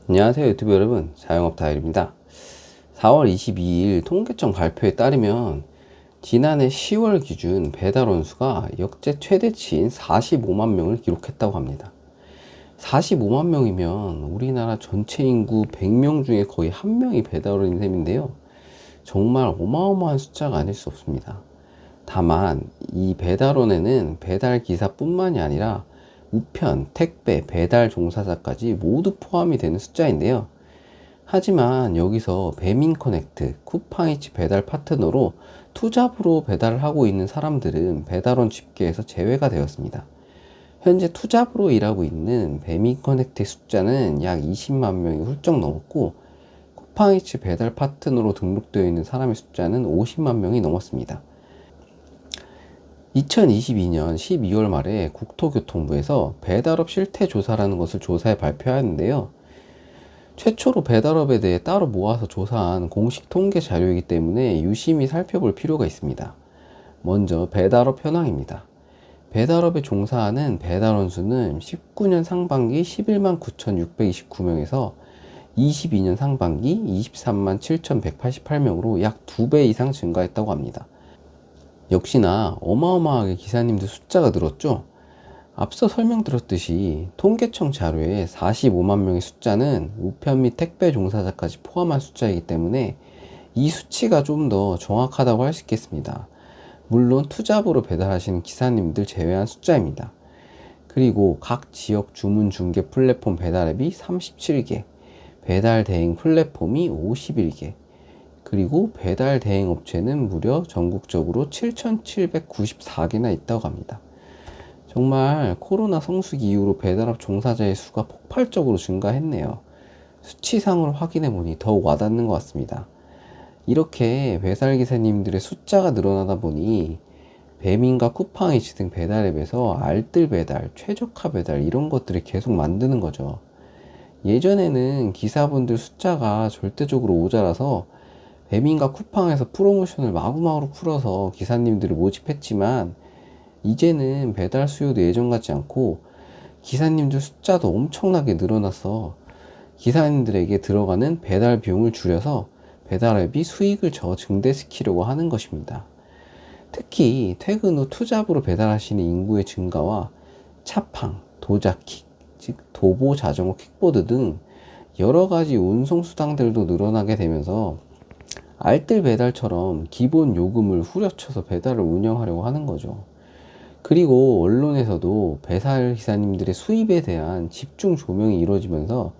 안녕하세요 유튜브 여러분, 자영업 다일입니다. 4월 22일 통계청 발표에 따르면 지난해 10월 기준 배달원 수가 역대 최대치인 45만 명을 기록했다고 합니다. 45만 명이면 우리나라 전체 인구 100명 중에 거의 한 명이 배달원인 셈인데요. 정말 어마어마한 숫자가 아닐 수 없습니다. 다만 이 배달원에는 배달 기사뿐만이 아니라 우편, 택배, 배달 종사자까지 모두 포함이 되는 숫자인데요. 하지만 여기서 배민커넥트, 쿠팡이츠 배달 파트너로 투잡으로 배달을 하고 있는 사람들은 배달원 집계에서 제외가 되었습니다. 현재 투잡으로 일하고 있는 배민커넥트의 숫자는 약 20만 명이 훌쩍 넘었고, 쿠팡이츠 배달 파트너로 등록되어 있는 사람의 숫자는 50만 명이 넘었습니다. 2022년 12월 말에 국토교통부에서 배달업 실태조사라는 것을 조사해 발표하였는데요. 최초로 배달업에 대해 따로 모아서 조사한 공식 통계 자료이기 때문에 유심히 살펴볼 필요가 있습니다. 먼저 배달업 현황입니다. 배달업에 종사하는 배달원 수는 19년 상반기 11만 9,629명에서 22년 상반기 23만 7,188명으로 약 2배 이상 증가했다고 합니다. 역시나 어마어마하게 기사님들 숫자가 늘었죠. 앞서 설명드렸듯이 통계청 자료에 45만 명의 숫자는 우편 및 택배 종사자까지 포함한 숫자이기 때문에 이 수치가 좀 더 정확하다고 할 수 있겠습니다. 물론 투잡으로 배달하시는 기사님들 제외한 숫자입니다. 그리고 각 지역 주문 중개 플랫폼 배달앱이 37개, 배달 대행 플랫폼이 51개, 그리고 배달 대행 업체는 무려 전국적으로 7,794개나 있다고 합니다. 정말 코로나 성수기 이후로 배달업 종사자의 수가 폭발적으로 증가했네요. 수치상으로 확인해 보니 더욱 와닿는 것 같습니다. 이렇게 배달기사님들의 숫자가 늘어나다 보니 배민과 쿠팡이츠 등 배달앱에서 알뜰 배달, 최저가 배달 이런 것들을 계속 만드는 거죠. 예전에는 기사분들 숫자가 절대적으로 모자라서 배민과 쿠팡에서 프로모션을 마구마구 풀어서 기사님들을 모집했지만, 이제는 배달 수요도 예전 같지 않고 기사님들 숫자도 엄청나게 늘어나서 기사님들에게 들어가는 배달 비용을 줄여서 배달앱이 수익을 증대시키려고 하는 것입니다. 특히 퇴근 후 투잡으로 배달하시는 인구의 증가와 차팡, 도자킥, 즉 도보, 자전거, 킥보드 등 여러 가지 운송 수당들도 늘어나게 되면서 알뜰 배달처럼 기본 요금을 후려쳐서 배달을 운영하려고 하는 거죠. 그리고 언론에서도 배달 기사님들의 수입에 대한 집중 조명이 이루어지면서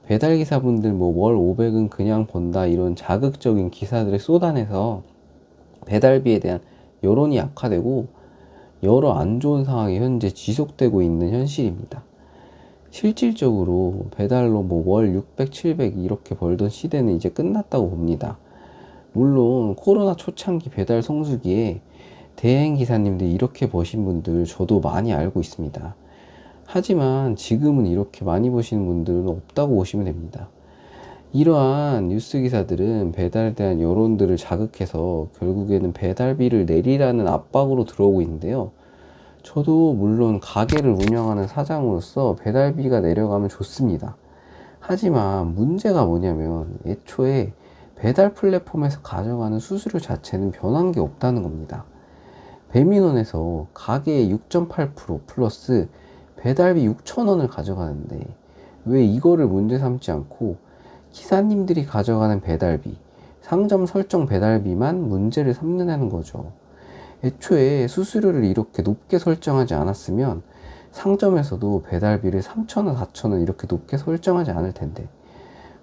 배달 기사분들 월 500은 그냥 번다 이런 자극적인 기사들을 쏟아내서 배달비에 대한 여론이 악화되고 여러 안 좋은 상황이 현재 지속되고 있는 현실입니다. 실질적으로 배달로 월 600, 700 이렇게 벌던 시대는 이제 끝났다고 봅니다. 물론 코로나 초창기 배달 성수기에 대행 기사님들이 이렇게 버신 분들 저도 많이 알고 있습니다. 하지만 지금은 이렇게 많이 버시는 분들은 없다고 보시면 됩니다. 이러한 뉴스 기사들은 배달에 대한 여론들을 자극해서 결국에는 배달비를 내리라는 압박으로 들어오고 있는데요. 저도 물론 가게를 운영하는 사장으로서 배달비가 내려가면 좋습니다. 하지만 문제가 뭐냐면 애초에 배달 플랫폼에서 가져가는 수수료 자체는 변한 게 없다는 겁니다. 배민원에서 가게의 6.8% 플러스 배달비 6,000원을 가져가는데 왜 이거를 문제 삼지 않고 기사님들이 가져가는 배달비, 상점 설정 배달비만 문제를 삼느냐는 거죠. 애초에 수수료를 이렇게 높게 설정하지 않았으면 상점에서도 배달비를 3,000원, 4,000원 이렇게 높게 설정하지 않을 텐데,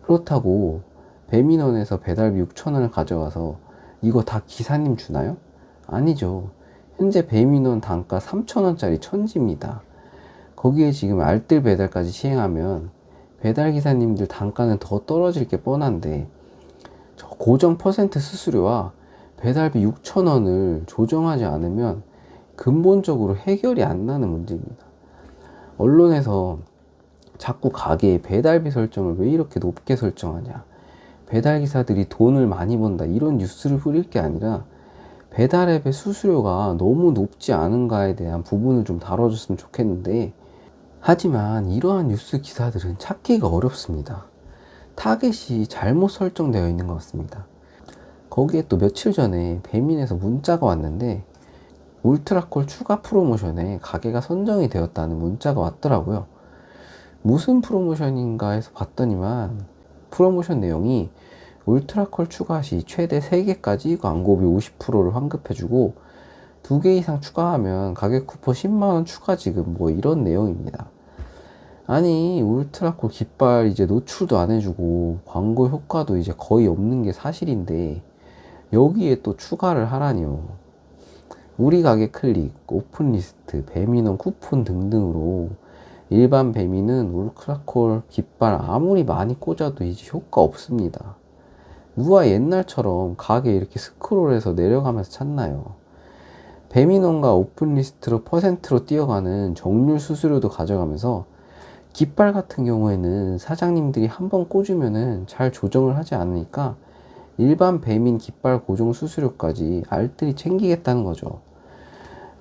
그렇다고 배민원에서 배달비 6,000원을 가져가서 이거 다 기사님 주나요? 아니죠. 현재 배민원 단가 3,000원짜리 천지입니다. 거기에 지금 알뜰 배달까지 시행하면 배달기사님들 단가는 더 떨어질 게 뻔한데, 저 고정 퍼센트 수수료와 배달비 6,000원을 조정하지 않으면 근본적으로 해결이 안 나는 문제입니다. 언론에서 자꾸 가게의 배달비 설정을 왜 이렇게 높게 설정하냐, 배달기사들이 돈을 많이 번다 이런 뉴스를 뿌릴 게 아니라 배달앱의 수수료가 너무 높지 않은가에 대한 부분을 좀 다뤄줬으면 좋겠는데, 하지만 이러한 뉴스 기사들은 찾기가 어렵습니다. 타겟이 잘못 설정되어 있는 것 같습니다. 거기에 또 며칠 전에 배민에서 문자가 왔는데 울트라콜 추가 프로모션에 가게가 선정이 되었다는 문자가 왔더라고요. 무슨 프로모션인가 해서 봤더니만 프로모션 내용이 울트라콜 추가 시 최대 3개까지 광고비 50%를 환급해주고 2개 이상 추가하면 가격 쿠폰 10만원 추가 지급, 뭐 이런 내용입니다. 아니, 울트라콜 깃발 이제 노출도 안 해주고 광고 효과도 이제 거의 없는 게 사실인데 여기에 또 추가를 하라니요. 우리 가게 클릭, 오픈리스트, 배민원 쿠폰 등등으로 일반 배민은 울트라콜 깃발 아무리 많이 꽂아도 이제 효과 없습니다. 누가 옛날처럼 가게 이렇게 스크롤해서 내려가면서 찾나요? 배민원과 오픈리스트로 퍼센트로 뛰어가는 정률 수수료도 가져가면서 깃발 같은 경우에는 사장님들이 한번 꽂으면은 잘 조정을 하지 않으니까 일반 배민 깃발 고정 수수료까지 알뜰히 챙기겠다는 거죠.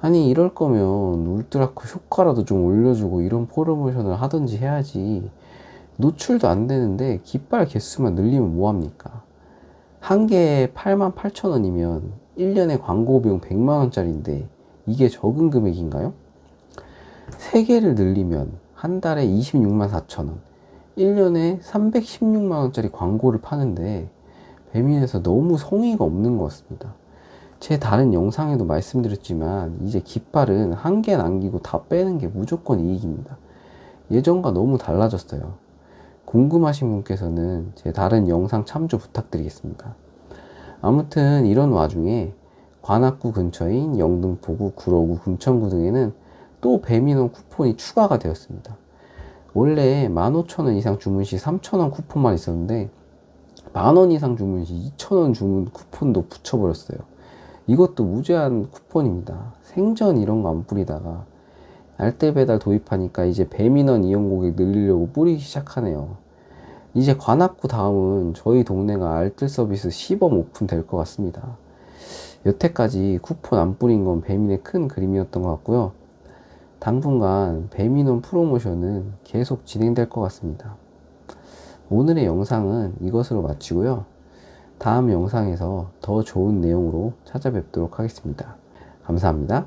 아니, 이럴 거면 울트라콜 효과라도 좀 올려주고 이런 프로모션을 하든지 해야지. 노출도 안 되는데 깃발 개수만 늘리면 뭐합니까? 한 개에 88,000원이면 1년에 광고 비용 100만원짜리인데 이게 적은 금액인가요? 3개를 늘리면 한 달에 26만 4천원, 1년에 316만원짜리 광고를 파는데 배민에서 너무 성의가 없는 것 같습니다. 제 다른 영상에도 말씀드렸지만 이제 깃발은 한 개 남기고 다 빼는 게 무조건 이익입니다. 예전과 너무 달라졌어요. 궁금하신 분께서는 제 다른 영상 참조 부탁드리겠습니다. 아무튼 이런 와중에 관악구 근처인 영등포구, 구로구, 금천구 등에는 또 배민원 쿠폰이 추가가 되었습니다. 원래 15,000원 이상 주문 시 3,000원 쿠폰만 있었는데 10,000원 이상 주문 시 2,000원 주문 쿠폰도 붙여버렸어요. 이것도 무제한 쿠폰입니다. 생전 이런 거 안 뿌리다가 알뜰 배달 도입하니까 이제 배민원 이용 고객 늘리려고 뿌리기 시작하네요. 이제 관악구 다음은 저희 동네가 알뜰 서비스 시범 오픈 될 것 같습니다. 여태까지 쿠폰 안 뿌린 건 배민의 큰 그림이었던 것 같고요. 당분간 배민원 프로모션은 계속 진행될 것 같습니다. 오늘의 영상은 이것으로 마치고요. 다음 영상에서 더 좋은 내용으로 찾아뵙도록 하겠습니다. 감사합니다.